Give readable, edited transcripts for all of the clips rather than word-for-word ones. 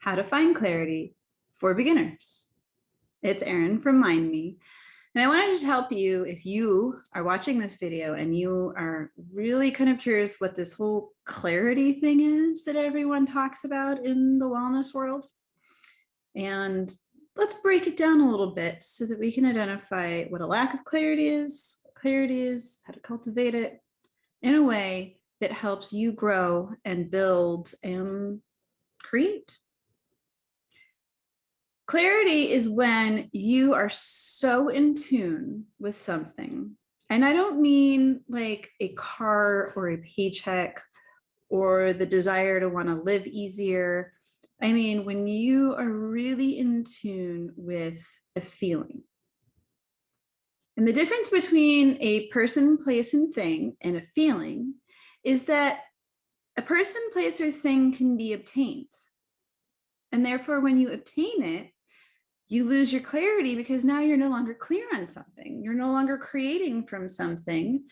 How to Find Clarity for Beginners. It's Erin from Mind Me. And I wanted to help you if you are watching this video and you are really kind of curious what this whole clarity thing is that everyone talks about in the wellness world. And let's break it down a little bit so that we can identify what a lack of clarity is, what clarity is, how to cultivate it in a way that helps you grow and build and create. Clarity is when you are so in tune with something. And I don't mean like a car or a paycheck or the desire to want to live easier. I mean, when you are really in tune with a feeling. And the difference between a person, place, and thing and a feeling is that a person, place, or thing can be obtained. And therefore, when you obtain it, you lose your clarity because now you're no longer clear on something. You're no longer creating from something,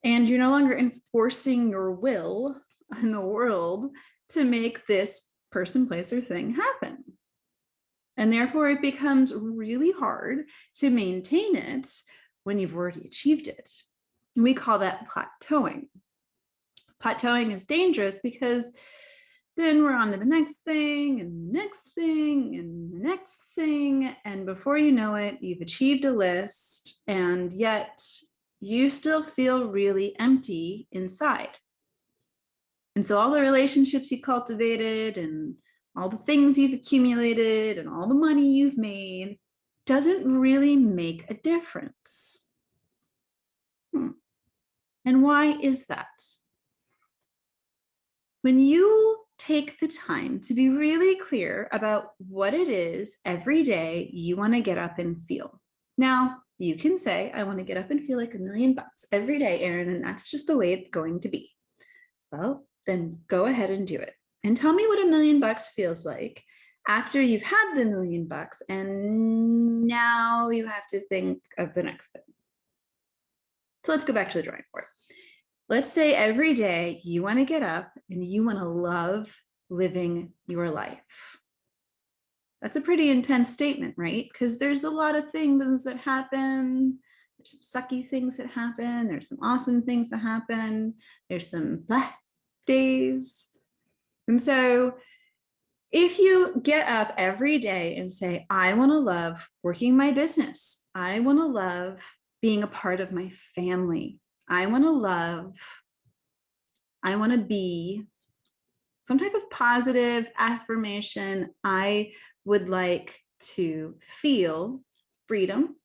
and you're no longer enforcing your will in the world to make this person, place, or thing happen. And therefore, it becomes really hard to maintain it when you've already achieved it. And we call that plateauing. Plateauing is dangerous because then we're on to the next thing and the next thing and the next thing. And before you know it, you've achieved a list, and yet you still feel really empty inside. And so all the relationships you cultivated and all the things you've accumulated and all the money you've made doesn't really make a difference. And why is that? When you take the time to be really clear about what it is every day you want to get up and feel. Now, you can say, I want to get up and feel like $1 million every day, Erin, and that's just the way it's going to be. Well, then go ahead and do it. And tell me what $1 million feels like after you've had the $1 million and now you have to think of the next thing. So let's go back to the drawing board. Let's say every day you want to get up and you want to love living your life. That's a pretty intense statement, right? Because there's a lot of things that happen. There's some sucky things that happen. There's some awesome things that happen. There's some blah days. And so if you get up every day and say, I want to love working my business. I want to love being a part of my family. I want to be some type of positive affirmation. I would like to feel freedom,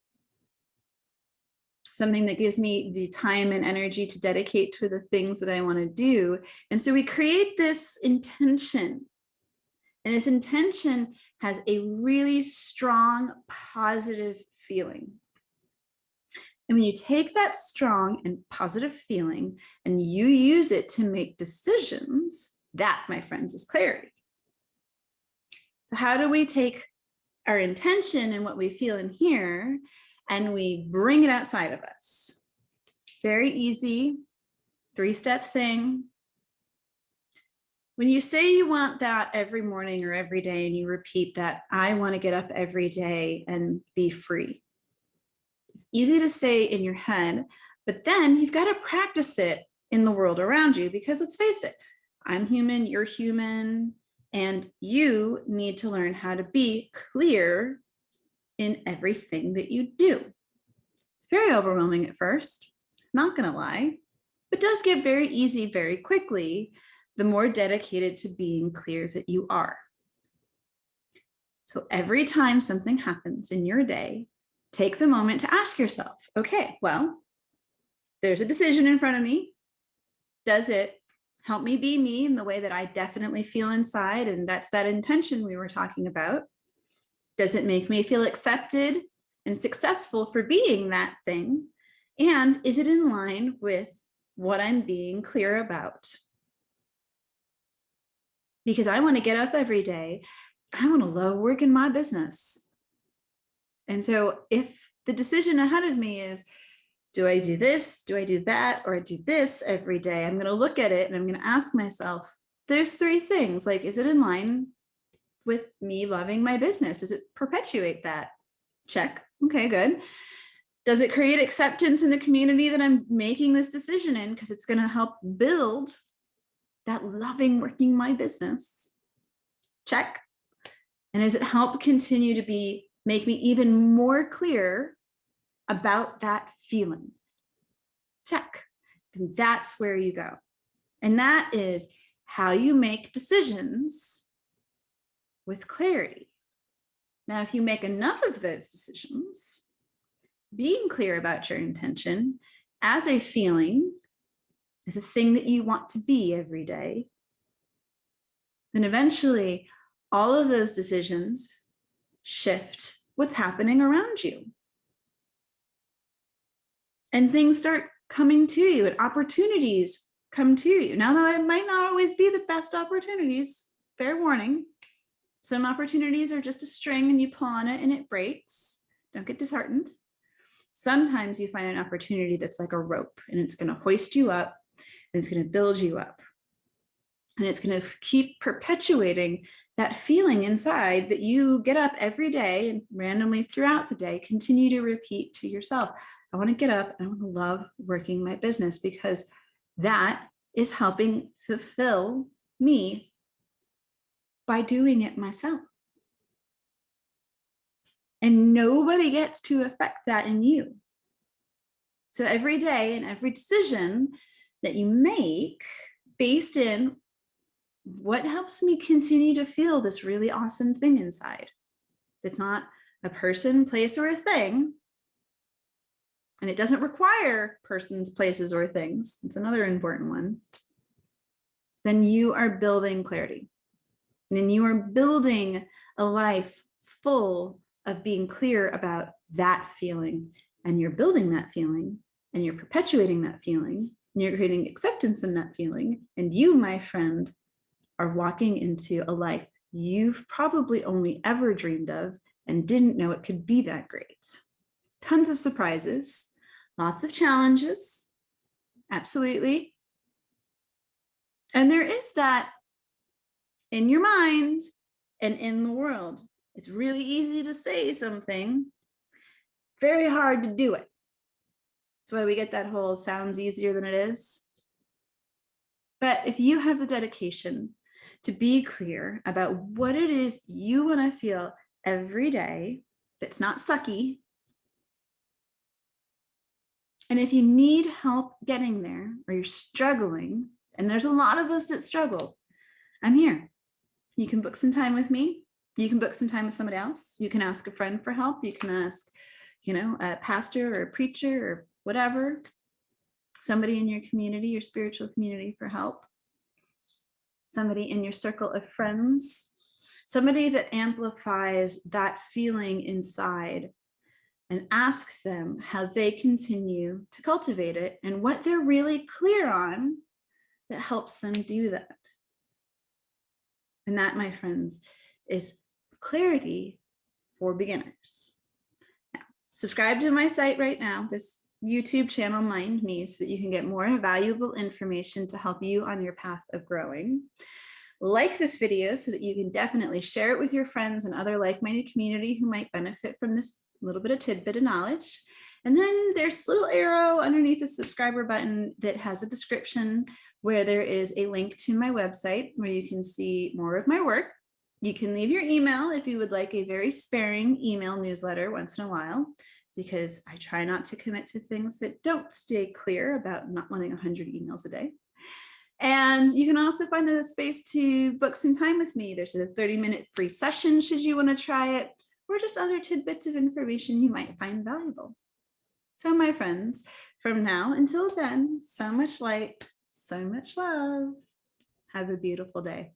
something that gives me the time and energy to dedicate to the things that I want to do. And so we create this intention. And this intention has a really strong, positive feeling. And when you take that strong and positive feeling and you use it to make decisions, that, my friends, is clarity. So how do we take our intention and what we feel in here and we bring it outside of us? Very easy, 3-step thing. When you say you want that every morning or every day and you repeat that, I want to get up every day and be free. It's easy to say in your head, but then you've got to practice it in the world around you because let's face it, I'm human, you're human, and you need to learn how to be clear in everything that you do. It's very overwhelming at first, not going to lie, but does get very easy very quickly the more dedicated to being clear that you are. So every time something happens in your day, take the moment to ask yourself, okay, well, there's a decision in front of me. Does it help me be me in the way that I definitely feel inside? And that's that intention we were talking about. Does it make me feel accepted and successful for being that thing? And is it in line with what I'm being clear about? Because I want to get up every day. I want to love working my business. And so if the decision ahead of me is, do I do this, do I do that, or I do this every day, I'm going to look at it and I'm going to ask myself, there's 3 things. Like, is it in line with me loving my business? Does it perpetuate that? Check. Okay, good. Does it create acceptance in the community that I'm making this decision in, because it's going to help build that loving working my business? Check. And does it help continue to make me even more clear about that feeling? Check. And that's where you go. And that is how you make decisions with clarity. Now, if you make enough of those decisions, being clear about your intention as a feeling, as a thing that you want to be every day, then eventually all of those decisions shift what's happening around you. And things start coming to you, and opportunities come to you. Now, that it might not always be the best opportunities, fair warning. Some opportunities are just a string and you pull on it and it breaks. Don't get disheartened. Sometimes you find an opportunity that's like a rope, and it's going to hoist you up, and it's going to build you up. And it's going to keep perpetuating that feeling inside that you get up every day and randomly throughout the day continue to repeat to yourself. I want to get up. I want to love working my business, because that is helping fulfill me by doing it myself. And nobody gets to affect that in you. So every day and every decision that you make based in what helps me continue to feel this really awesome thing inside. It's not a person, place, or a thing. And it doesn't require persons, places, or things. It's another important one. Then you are building clarity. And then you are building a life full of being clear about that feeling. And you're building that feeling, and you're perpetuating that feeling, and you're creating acceptance in that feeling. And you, my friend, are walking into a life you've probably only ever dreamed of and didn't know it could be that great. Tons of surprises, lots of challenges, absolutely. And there is that in your mind and in the world. It's really easy to say something, very hard to do it. That's why we get that whole sounds easier than it is. But if you have the dedication to be clear about what it is you want to feel every day that's not sucky, and if you need help getting there, or you're struggling, and there's a lot of us that struggle, I'm here. You can book some time with me. You can book some time with somebody else. You can ask a friend for help. You can ask, a pastor or a preacher or whatever, somebody in your community, your spiritual community, for help. Somebody in your circle of friends, somebody that amplifies that feeling inside, and ask them how they continue to cultivate it and what they're really clear on that helps them do that. And that, my friends, is clarity for beginners. Now, subscribe to my site right now, this YouTube channel, Mind Me, so that you can get more valuable information to help you on your path of growing. Like this video so that you can definitely share it with your friends and other like-minded community who might benefit from this little bit of tidbit of knowledge. And then there's a little arrow underneath the subscriber button that has a description where there is a link to my website where you can see more of my work. You can leave your email if you would like a very sparing email newsletter once in a while, because I try not to commit to things that don't stay clear about not wanting 100 emails a day. And you can also find the space to book some time with me. There's a 30-minute free session should you want to try it, or just other tidbits of information you might find valuable. So my friends, from now until then, so much light, so much love. Have a beautiful day.